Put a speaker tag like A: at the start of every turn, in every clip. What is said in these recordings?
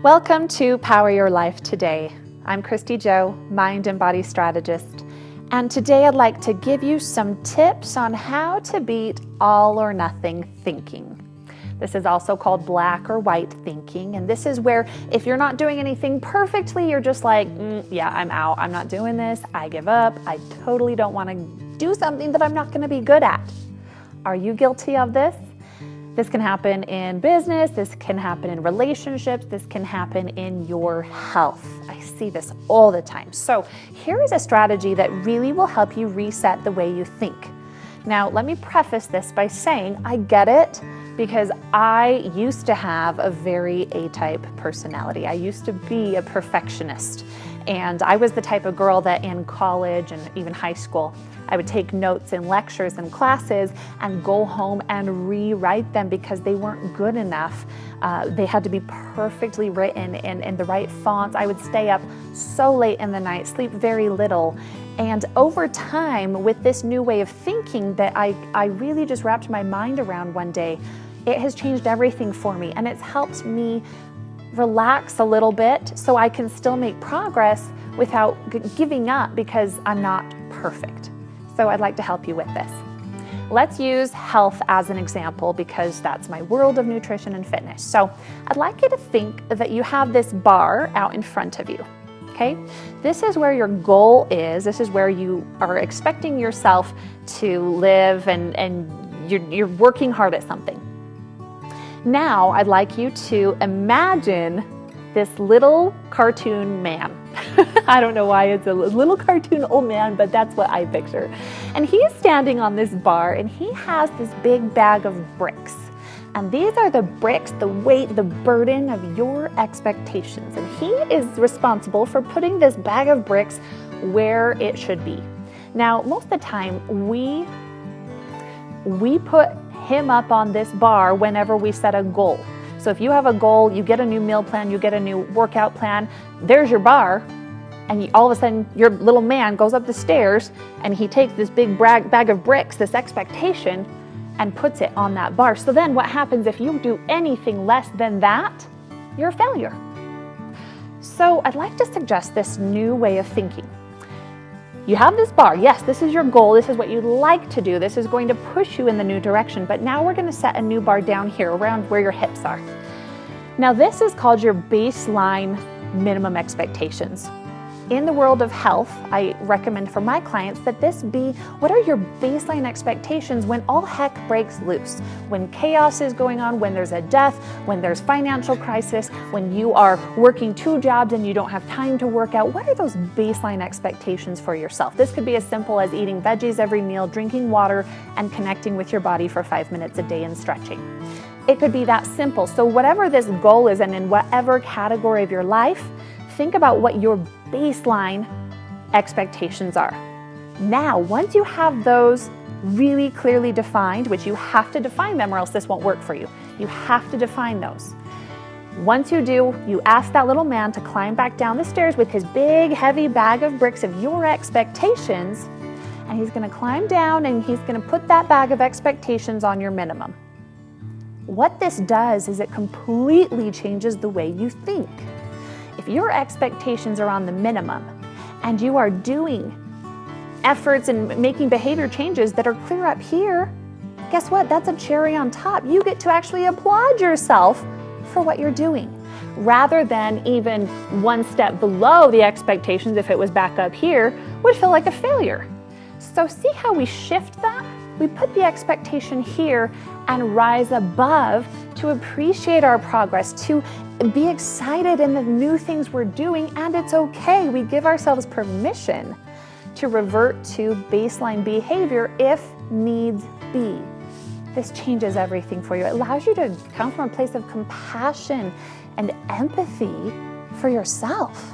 A: Welcome to Power Your Life Today. I'm Kristy Jo, Mind and Body Strategist, and today I'd like to give you some tips on how to beat all or nothing thinking. This is also called black or white thinking, and this is where if you're not doing anything perfectly, you're just like, yeah, I'm out. I'm not doing this. I give up. I totally don't want to do something that I'm not going to be good at. Are you guilty of this? This can happen in business, this can happen in relationships, this can happen in your health. I see this all the time. So here is a strategy that really will help you reset the way you think. Now, let me preface this by saying I get it because I used to have a very A-type personality. I used to be a perfectionist, and I was the type of girl that in college and even high school, I would take notes in lectures and classes and go home and rewrite them because they weren't good enough. They had to be perfectly written in the right fonts. I would stay up so late in the night, sleep very little. And over time, with this new way of thinking that I really just wrapped my mind around one day, it has changed everything for me, and it's helped me relax a little bit so I can still make progress without giving up because I'm not perfect. So I'd like to help you with this. Let's use health as an example because that's my world of nutrition and fitness. So I'd like you to think that you have this bar out in front of you, okay? This is where your goal is. This is where you are expecting yourself to live and you're working hard at something. Now I'd like you to imagine this little cartoon man. I don't know why it's a little cartoon old man, but that's what I picture. And he's standing on this bar and he has this big bag of bricks. And these are the bricks, the weight, the burden of your expectations. And he is responsible for putting this bag of bricks where it should be. Now, most of the time, we put him up on this bar whenever we set a goal. So if you have a goal, you get a new meal plan, you get a new workout plan, there's your bar, and all of a sudden your little man goes up the stairs and he takes this big bag of bricks, this expectation, and puts it on that bar. So then what happens if you do anything less than that? You're a failure. So I'd like to suggest this new way of thinking. You have this bar. Yes, this is your goal. This is what you'd like to do. This is going to push you in the new direction. But now we're going to set a new bar down here around where your hips are. Now this is called your baseline minimum expectations. In the world of health, I recommend for my clients that this be, what are your baseline expectations when all heck breaks loose? When chaos is going on, when there's a death, when there's financial crisis, when you are working 2 jobs and you don't have time to work out, what are those baseline expectations for yourself? This could be as simple as eating veggies every meal, drinking water, and connecting with your body for 5 minutes a day and stretching. It could be that simple. So whatever this goal is and in whatever category of your life, think about what your baseline expectations are. Now, once you have those really clearly defined, which you have to define them or else this won't work for you. You have to define those. Once you do, you ask that little man to climb back down the stairs with his big, heavy bag of bricks of your expectations, and he's gonna climb down and he's gonna put that bag of expectations on your minimum. What this does is it completely changes the way you think. If your expectations are on the minimum and you are doing efforts and making behavior changes that are clear up here, guess what? That's a cherry on top. You get to actually applaud yourself for what you're doing rather than even one step below the expectations if it was back up here would feel like a failure. So see how we shift that? We put the expectation here and rise above to appreciate our progress, to be excited in the new things we're doing, and it's okay. We give ourselves permission to revert to baseline behavior if needs be. This changes everything for you. It allows you to come from a place of compassion and empathy for yourself.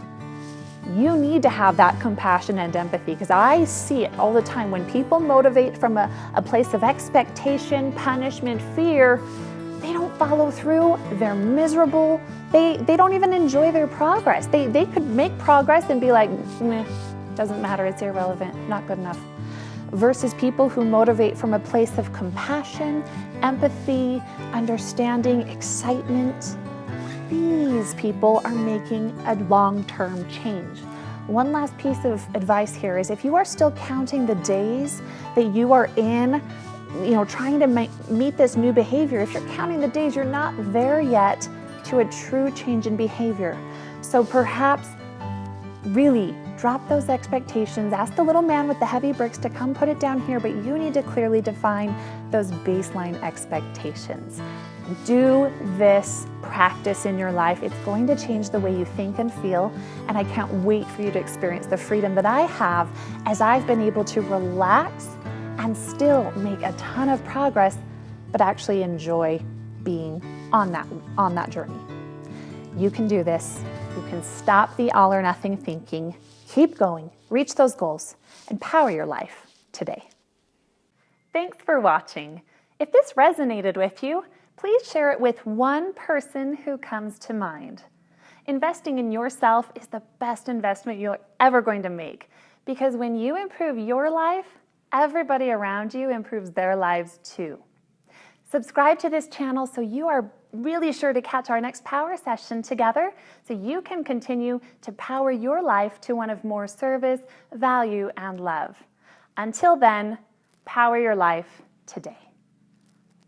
A: You need to have that compassion and empathy because I see it all the time. When people motivate from a place of expectation, punishment, fear, they don't follow through, they're miserable, they don't even enjoy their progress. They could make progress and be like, meh, doesn't matter, it's irrelevant, not good enough. Versus people who motivate from a place of compassion, empathy, understanding, excitement. these people are making a long-term change. One last piece of advice here is if you are still counting the days that you are in, trying to meet this new behavior, if you're counting the days, you're not there yet to a true change in behavior. So perhaps really drop those expectations. Ask the little man with the heavy bricks to come put it down here, but you need to clearly define those baseline expectations. Do this practice in your life. It's going to change the way you think and feel, and I can't wait for you to experience the freedom that I have as I've been able to relax and still make a ton of progress, but actually enjoy being on that journey. You can do this. You can stop the all or nothing thinking, keep going, reach those goals, and power your life today. Thanks for watching. If this resonated with you, please share it with one person who comes to mind. Investing in yourself is the best investment you're ever going to make, because when you improve your life, everybody around you improves their lives too. Subscribe to this channel so you are really sure to catch our next power session together, so you can continue to power your life to one of more service, value, and love. Until then, power your life today.